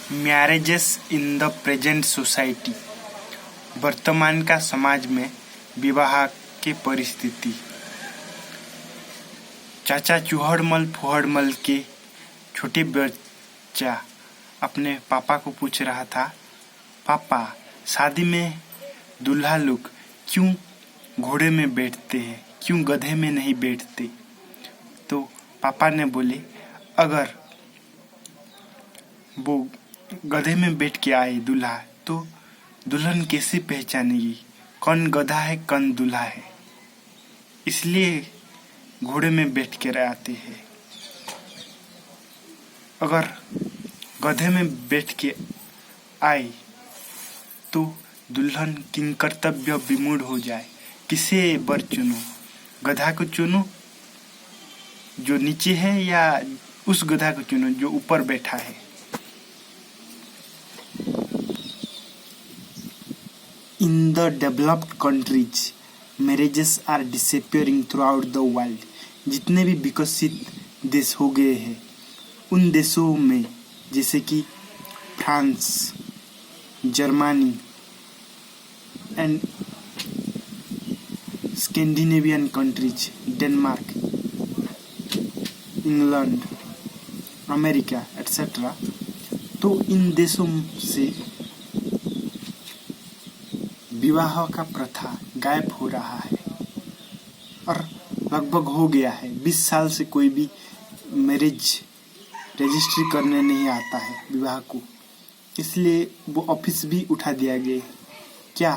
Marriages in the present society. वर्तमान का समाज में विवाह की परिस्थिति। चाचा चूहड़मल फुहड़मल के छोटे बच्चा अपने पापा को पूछ रहा था, पापा शादी में दूल्हा लोग क्यों घोड़े में बैठते हैं, क्यों गधे में नहीं बैठते? तो पापा ने बोले, अगर वो गधे में बैठ के आए दूल्हा तो दुल्हन कैसे पहचानेगी कौन गधा है कौन दूल्हा है? इसलिए घोड़े में बैठ कर आते हैं। अगर गधे में बैठ के आए तो दुल्हन किन कर्तव्य विमूढ़ हो जाए। किसे वर चुनो? गधा को चुनो जो नीचे है या उस गधा को चुनो जो ऊपर बैठा है? In the developed countries, marriages are disappearing throughout the world. जितने भी विकसित देश हो गए हैं उन देशों में जैसे कि France, Germany and Scandinavian countries, Denmark, England, America etcetera, तो इन देशों से विवाह का प्रथा गायब हो रहा है और लगभग हो गया है। 20 साल से कोई भी मैरिज रजिस्ट्री करने नहीं आता है विवाह को, इसलिए वो ऑफिस भी उठा दिया गया। क्या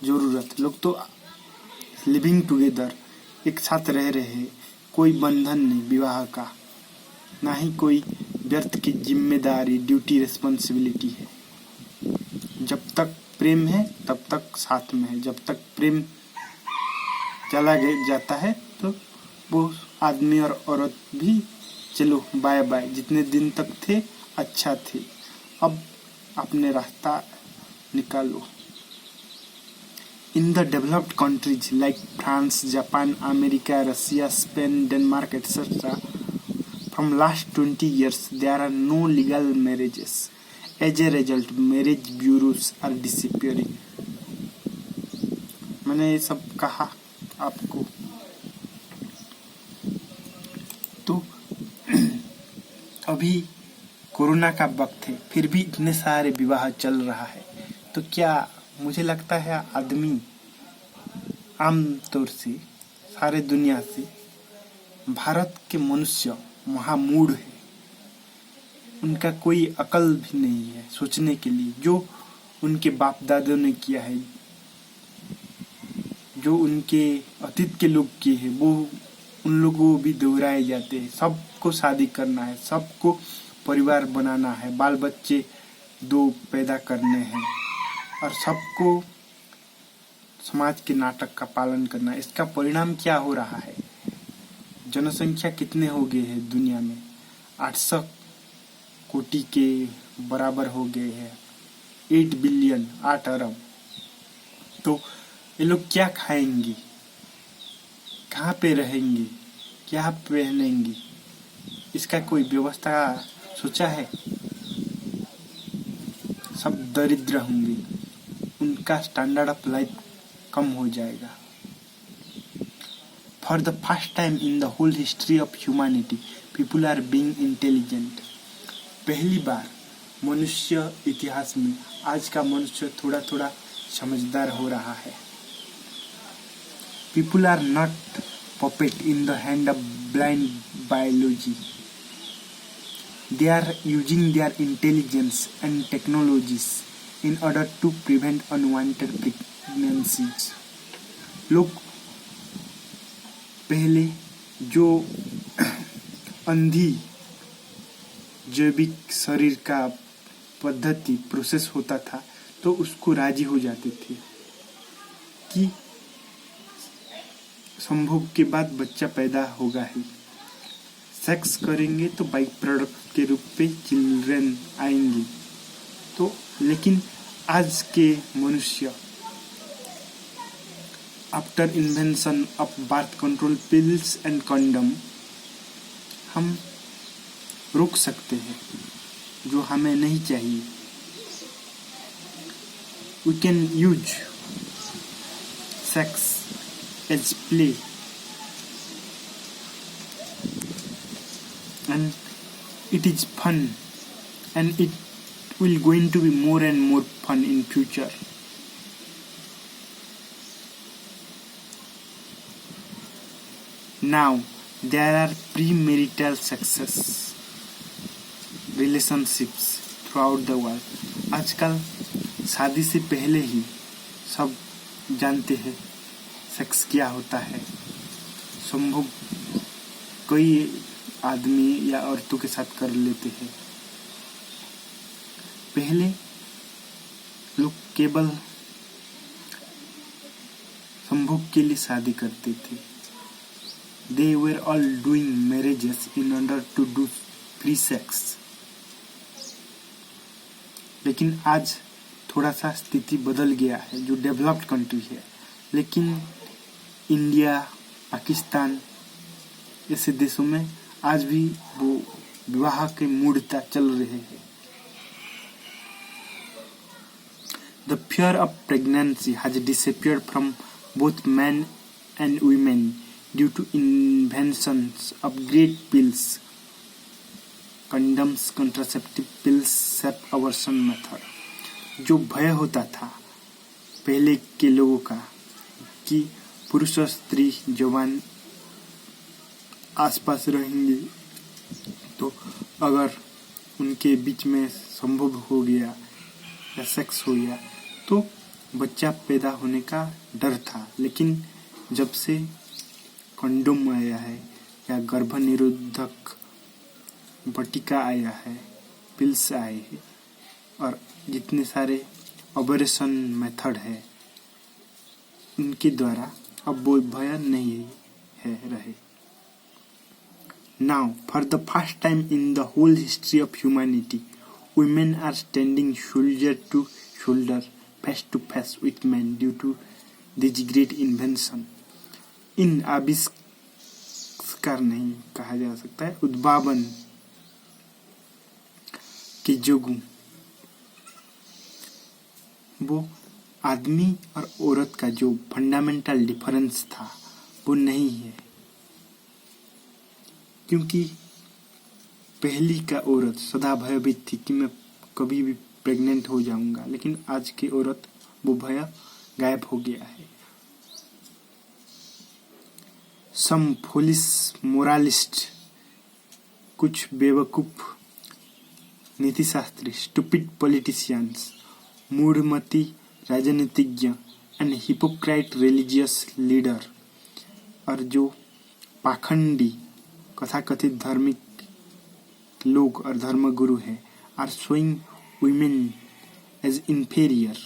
जरूरत? लोग तो लिविंग टुगेदर एक साथ रह रहे हैं, कोई बंधन नहीं विवाह का, ना ही कोई व्यर्थ की जिम्मेदारी ड्यूटी रिस्पॉन्सिबिलिटी है। जब तक प्रेम है तब तक साथ में है, जब तक प्रेम चला जाता है तो वो आदमी और औरत भी चलो बाय बाय, जितने दिन तक थे अच्छा थे, अब अपने रास्ता निकालो। In the developed countries like France, Japan, America, Russia, Spain, Denmark etcetera, from last 20 years there are no legal marriages. As a result, marriage bureaus are disappearing. मैंने ये सब कहा आपको तो अभी कोरोना का वक्त है फिर भी इतने सारे विवाह चल रहा है। तो क्या मुझे लगता है आदमी आम तौर से सारे दुनिया से भारत के मनुष्य महामूढ़ है, उनका कोई अकल भी नहीं है सोचने के लिए। जो उनके बाप दादों ने किया है, जो उनके अतीत के लोग किए हैं, वो उन लोगों को भी दोहराए जाते हैं। सबको शादी करना है, सबको परिवार बनाना है, बाल बच्चे 2 पैदा करने हैं और सबको समाज के नाटक का पालन करना है। इसका परिणाम क्या हो रहा है? जनसंख्या कितने हो गए हैं दुनिया में? 800 कोटि के बराबर हो गए हैं, 8 बिलियन, 8 अरब। तो ये लोग क्या खाएंगे, कहाँ पे रहेंगे, क्या पहनेंगे? इसका कोई व्यवस्था सोचा है? सब दरिद्र होंगे, उनका स्टैंडर्ड ऑफ लाइफ कम हो जाएगा। For the first time in the whole history of humanity people are being intelligent. पहली बार मनुष्य इतिहास में आज का मनुष्य थोड़ा थोड़ा समझदार हो रहा है। People are not puppet in the hand of blind biology. They are using their intelligence and technologies in order to prevent unwanted pregnancies. लोग पहले जो अंधी जैविक शरीर का पद्धति प्रोसेस होता था तो उसको राजी हो जाते थे कि संभोग के बाद बच्चा पैदा होगा ही, सेक्स करेंगे तो बाई प्रोडक्ट के रूप पे चिल्ड्रन आएंगे। तो लेकिन आज के मनुष्य after invention of birth control pills and condom हम रोक सकते हैं। जो हमें नहीं चाहिए। We can use sex as play and it is fun and it will going to be more and more fun in future. Now there are premarital success relationships throughout the world. आजकल शादी से पहले ही सब जानते हैं sex क्या होता है। संभोग कई आदमी या औरतों के साथ कर लेते हैं। पहले लोग केवल संभोग के लिए शादी करते थे। They were all doing marriages in order to do free sex. लेकिन आज थोड़ा सा स्थिति बदल गया है, जो डेवलप्ड कंट्री है, लेकिन इंडिया, पाकिस्तान ऐसे देशों में आज भी वो विवाह के मूर्ता चल रहे हैं। The fear of pregnancy has disappeared from both men and women due to inventions of great pills, condoms, contraceptive pills, safe abortion method. जो भय होता था पहले के लोगों का कि पुरुष और स्त्री जवान आसपास रहेंगे, तो अगर उनके बीच में संभोग हो गया या सेक्स हो गया तो बच्चा पैदा होने का डर था। लेकिन जब से कंडोम आया है या गर्भ निरोधक बटिका आया है, पिल्स आए हैं और जितने सारे ऑपरेशन मेथड है, उनके द्वारा अब वो भय नहीं है रहे। Now, for the first time in the whole history of humanity, women are standing shoulder to shoulder, face to face with men due to this great invention. इन आविष्कार नहीं कहा जा सकता है, उद्भावन के जोगुं वो आदमी और औरत का जो फंडामेंटल डिफरेंस था वो नहीं है। क्योंकि पहली का औरत सदा भयभीत थी कि मैं कभी भी प्रेग्नेंट हो जाऊंगा, लेकिन आज की औरत वो भय गायब हो गया है। सम फुलिश मोरालिस्ट, कुछ बेवकूफ नीतिशास्त्री, स्टूपिड पॉलिटिशियंस, मूढ़मती राजनीतिज्ञ एंड हिपोक्राइट रिलीजियस लीडर, और जो पाखंडी कथाकथित धार्मिक लोग और धर्मगुरु हैं, are showing women as inferior.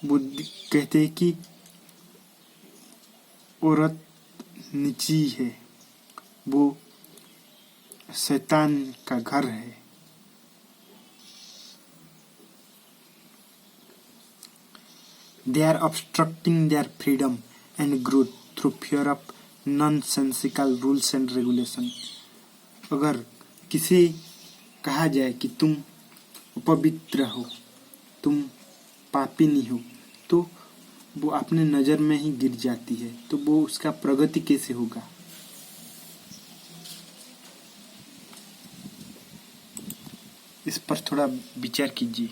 वो कहते हैं कि औरत नीची है, वो शैतान का घर है। They are obstructing their freedom and growth through fear of nonsensical rules and regulation. अगर किसी कहा जाए कि तुम अपवित्र हो, तुम पापिनी हो, तो वो अपने नजर में ही गिर जाती है, तो वो उसका प्रगति कैसे होगा। इस पर थोड़ा विचार कीजिए।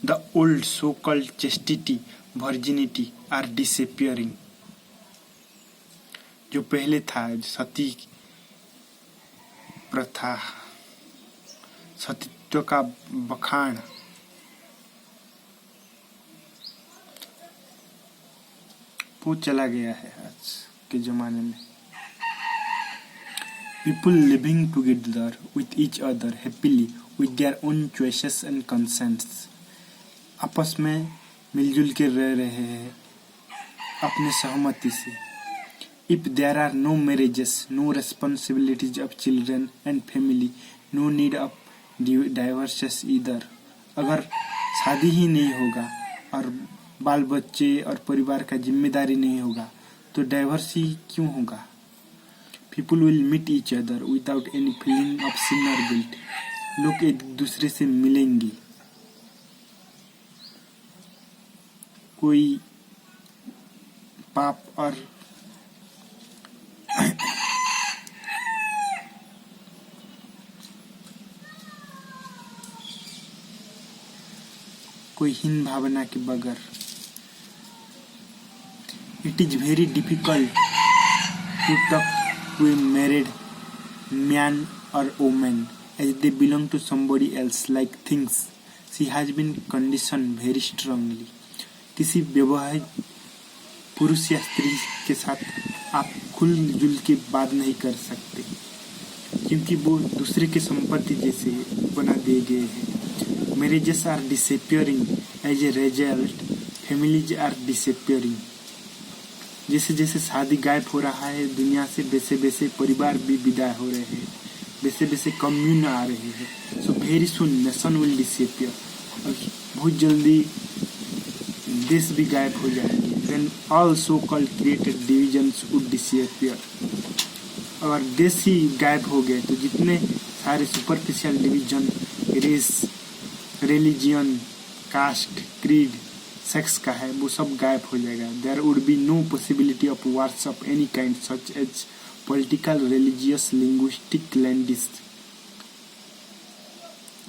The old so-called chastity, virginity are disappearing. जो पहले था सती प्रथा, सतीत्व का बखान, वो चला गया है आज के जमाने में। People living together with each other happily with their own choices and consents. आपस में मिलजुल के रह रहे हैं अपने सहमति से। If there are no marriages, no responsibilities of children and family, no need of divorces either. अगर शादी ही नहीं होगा और बाल बच्चे और परिवार का जिम्मेदारी नहीं होगा तो डाइवर्स ही क्यों होगा। People will meet each other without any feeling of sin और गिल्ट। लोग एक दूसरे से मिलेंगे, कोई पाप और कोई हीन भावना के बगैर। It is very difficult to talk to a married man और women as they belong to somebody else like things she has been conditioned very strongly। किसी विवाहित पुरुष या स्त्री के साथ आप खुलजुल के बात नहीं कर सकते, क्योंकि वो दूसरे की संपत्ति जैसे बना दिए गए हैं। Marriages are disappearing as a result, families are disappearing. जैसे जैसे शादी गायब हो रहा है दुनिया से, वैसे वैसे परिवार भी विदा हो रहे हैं, वैसे वैसे कम्यून आ रहे हैं। So very soon nation will disappear. और बहुत जल्दी देश भी गायब हो जाएंगे। Then all so called created divisions would disappear. अगर देश ही गायब हो गए तो जितने सारे superficial division, race, religion, caste, creed, sex का है, वो सब गायब हो जाएगा। There would be no possibility of wars of any kind such as political, religious, linguistic, landist.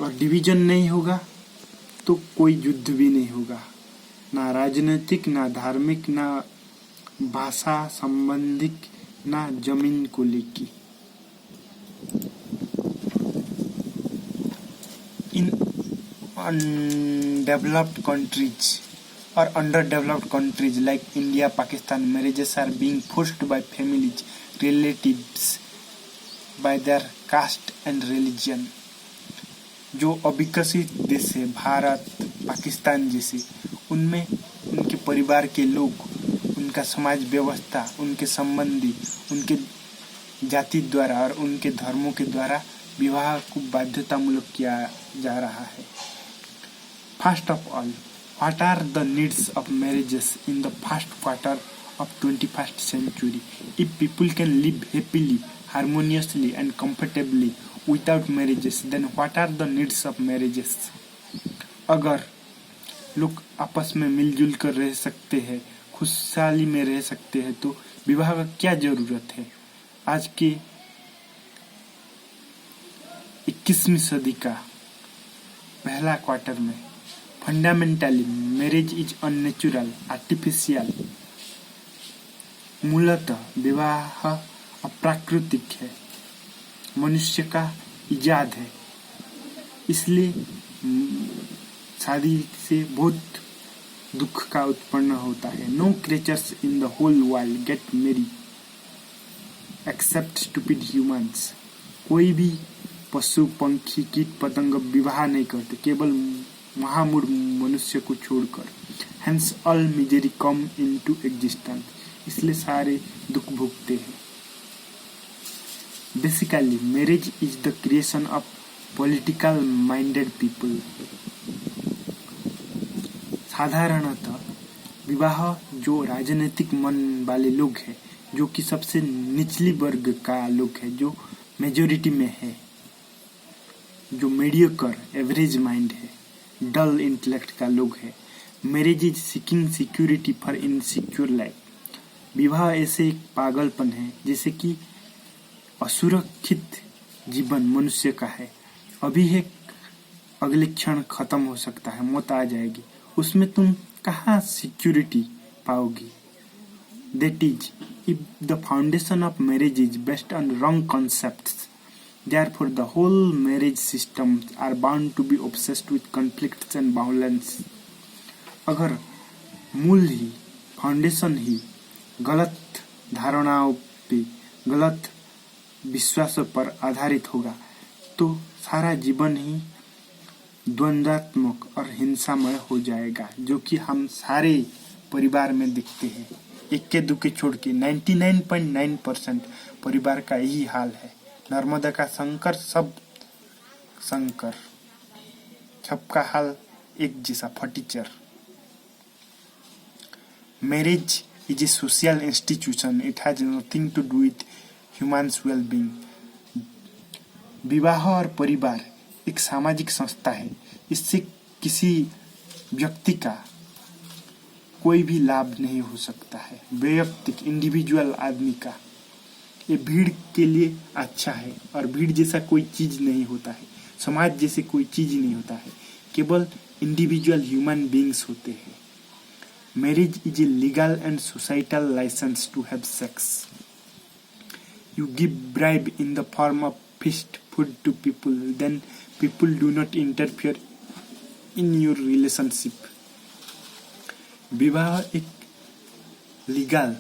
और डिवीजन नहीं होगा तो कोई युद्ध भी नहीं होगा, ना राजनीतिक, ना धार्मिक, ना भाषा संबंधिक, ना जमीन को लेके। In undeveloped countries or underdeveloped countries like India, Pakistan, marriages are being forced by families, relatives, by their caste and religion। जो अविकसित देश है, भारत, पाकिस्तान जैसे, उनमें उनके परिवार के लोग, उनका समाज व्यवस्था, उनके संबंधी, उनके जाति द्वारा और उनके धर्मों के द्वारा विवाह को बाध्यतामूलक किया जा रहा है। First of all, what are the needs of marriages in the first quarter of 21st century? If people can live happily, harmoniously and comfortably without marriages, then what are the needs of marriages? अगर लोग आपस में मिलजुल कर रह सकते हैं, खुशहाली में रह सकते हैं, तो विवाह का क्या जरूरत है? आज के 21वीं सदी का पहला क्वार्टर में fundamentally marriage is unnatural, artificial. मूलतः विवाह अप्राकृतिक है, मनुष्य का इजाद है। इसलिए शादी से बहुत दुख का उत्पन्न होता है। No creatures in the whole world get marry except stupid humans. कोई भी पशु, पंखी, कीट पतंग विवाह नहीं करते, केवल महामूढ़ मनुष्य को छोड़कर। Hence all misery come into existence. इसलिए सारे दुख भोगते हैं। Basically marriage is the creation of political minded people. साधारणतः विवाह जो राजनीतिक मन वाले लोग हैं, जो कि सबसे निचली वर्ग का लोग है, जो मेजोरिटी में है, जो मीडियोकर एवरेज माइंड है, डल इंटेलेक्ट का लोग है। Marriage is seeking security for insecure life. विवाह ऐसे एक पागलपन है जैसे कि असुरक्षित जीवन मनुष्य का है। अभी है, अगले क्षण खत्म हो सकता है, मौत आ जाएगी, उसमें तुम कहाँ सिक्योरिटी पाओगी? That is if the foundation of marriage is based on wrong concepts, therefore the whole marriage systems are bound to be obsessed with conflicts and violence। अगर मूल ही, फाउंडेशन ही गलत धारणाओं पे, गलत विश्वासों पर आधारित होगा, तो सारा जीवन ही द्वंद्वात्मक और हिंसामय हो जाएगा, जो कि हम सारे परिवार में देखते हैं। इक्के दुक्के छोड़ के 99.9% परिवार का यही हाल है। नर्मदा का शंकर, सब शंकर, सबका हाल एक जैसा, फटीचर। Marriage is a social institution, it has nothing to do with humans wellbeing. विवाह और परिवार एक सामाजिक संस्था है। इससे किसी व्यक्ति का कोई भी लाभ नहीं हो सकता है। वैयक्तिक इंडिविजुअल आदमी का ये भीड़ के लिए अच्छा है, और भीड़ जैसा कोई चीज नहीं होता है, समाज जैसे कोई चीज नहीं होता है, केवल इंडिविजुअल ह्यूमन बींग्स होते हैं। Marriage is a legal and societal license to have sex. You give bribe in the form of feast food to people, then people do not interfere in your relationship. विवाह एक legal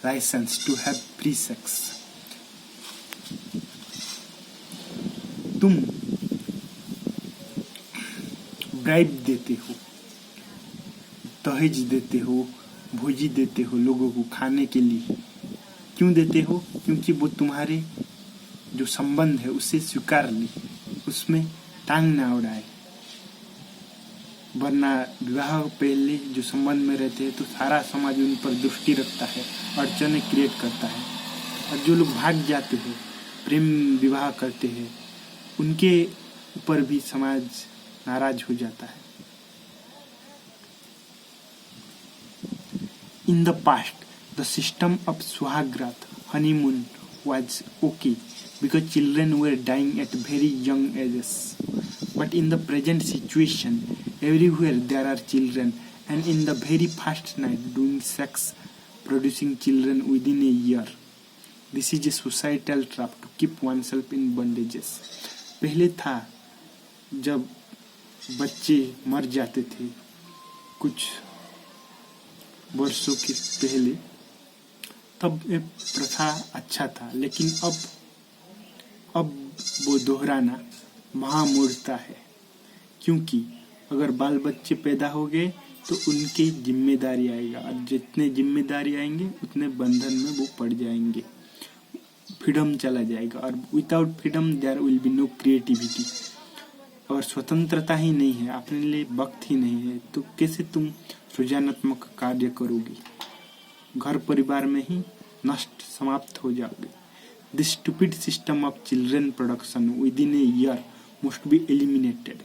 license to have free sex. तुम bribe देते हो, दहेज देते हो, भोजी देते हो लोगों को खाने के लिए। क्यों देते हो? क्योंकि वो तुम्हारे जो संबंध है उसे स्वीकार ले, उसमें टांग ना उड़ाए। वरना विवाह पहले जो संबंध में रहते हैं तो सारा समाज उन पर दृष्टि रखता है, अड़चने क्रिएट करता है, और जो लोग भाग जाते हैं, प्रेम विवाह करते हैं, उनके ऊपर भी समाज नाराज हो जाता है। In the past the system of Suhagrat honeymoon was okay because children were dying at very young ages. But in the present situation, everywhere there are children, and in the very first night doing sex, producing children within a year. This is a societal trap to keep oneself in bondages. पहले था जब बच्चे मर जाते थे कुछ वर्षों के पहले, तब ये प्रथा अच्छा था, लेकिन अब वो दोहराना महामूर्खता है। क्योंकि अगर बाल बच्चे पैदा हो गए तो उनकी जिम्मेदारी आएगा, और जितने जिम्मेदारी आएंगे उतने बंधन में वो पड़ जाएंगे, फ्रीडम चला जाएगा, और without freedom there will be no creativity. और स्वतंत्रता ही नहीं है, अपने लिए वक्त ही नहीं है, तो कैसे तुम सृजनात्मक कार्य करोगी? घर परिवार में ही नष्ट समाप्त हो जाओगे। This stupid system of children production with in a year must be eliminated.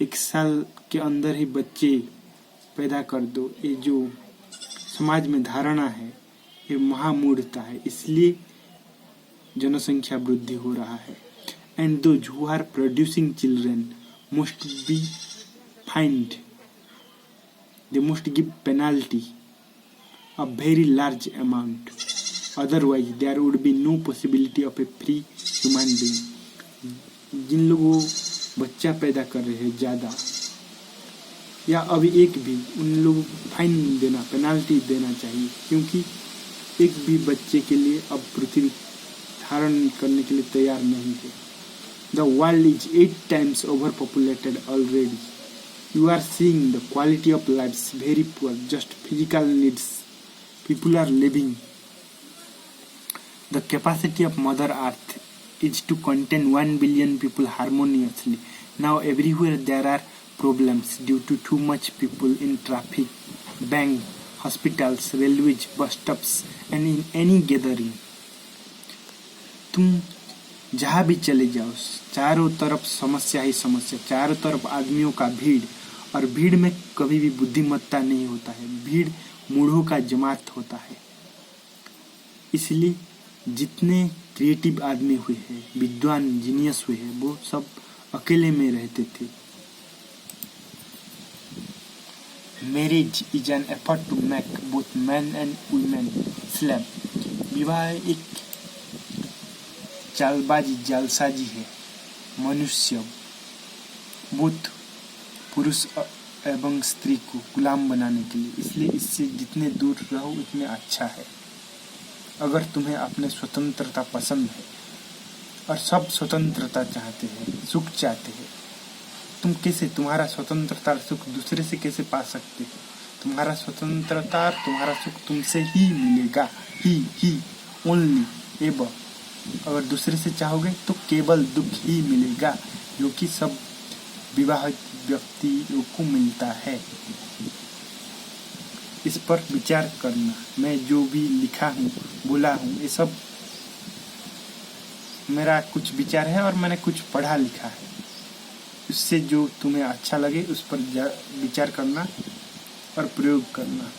एक साल के अंदर ही बच्चे पैदा कर दो, ये जो समाज में धारणा है ये महामूढ़ता है, इसलिए जनसंख्या वृद्धि हो रहा है। And those who are producing children must be fined, they must give penalty a very large amount, otherwise there would be no possibility of a free human being. जिन लोगों बच्चा पैदा कर रहे हैं ज़्यादा या अभी एक भी, उन लोगों को फाइन देना, पेनाल्टी देना चाहिए, क्योंकि एक भी बच्चे के लिए अब पृथ्वी धारण करने के लिए तैयार नहीं है। The world is 8 times overpopulated already. You are seeing the quality of lives very poor, just physical needs people are living. The capacity of Mother Earth is to contain 1 billion people harmoniously. Now everywhere there are problems due to too much people in traffic, bank, hospitals, railways, bus stops and in any gathering. तुम जहाँ भी चले जाओ, चारों तरफ समस्या ही समस्या, चारों तरफ आदमियों का भीड़, और भीड़ में कभी भी बुद्धिमत्ता नहीं होता है, भीड़ मूढ़ों का जमात होता है। इसलिए जितने क्रिएटिव आदमी हुए हैं, विद्वान जीनियस हुए हैं, वो सब अकेले में रहते थे। Marriage is an effort to make both man and women slave. विवाह एक चालबाजी, जालसाजी है मनुष्य बोथ पुरुष एवं स्त्री को गुलाम बनाने के लिए। इसलिए इससे जितने दूर रहो उतने अच्छा है। अगर तुम्हें अपने स्वतंत्रता पसंद है, और सब स्वतंत्रता चाहते हैं, सुख चाहते हैं, तुम कैसे तुम्हारा स्वतंत्रता सुख दूसरे से कैसे पा सकते हो? तुम्हारा स्वतंत्रता, तुम्हारा सुख तुमसे ही मिलेगा, ही ओनली एवर। अगर दूसरे से चाहोगे तो केवल दुख ही मिलेगा, जो कि सब विवाहित व्यक्तियों को मिलता है। इस पर विचार करना। मैं जो भी लिखा हूँ, बोला हूँ, ये सब मेरा कुछ विचार है और मैंने कुछ पढ़ा लिखा है, उससे जो तुम्हें अच्छा लगे उस पर विचार करना और प्रयोग करना।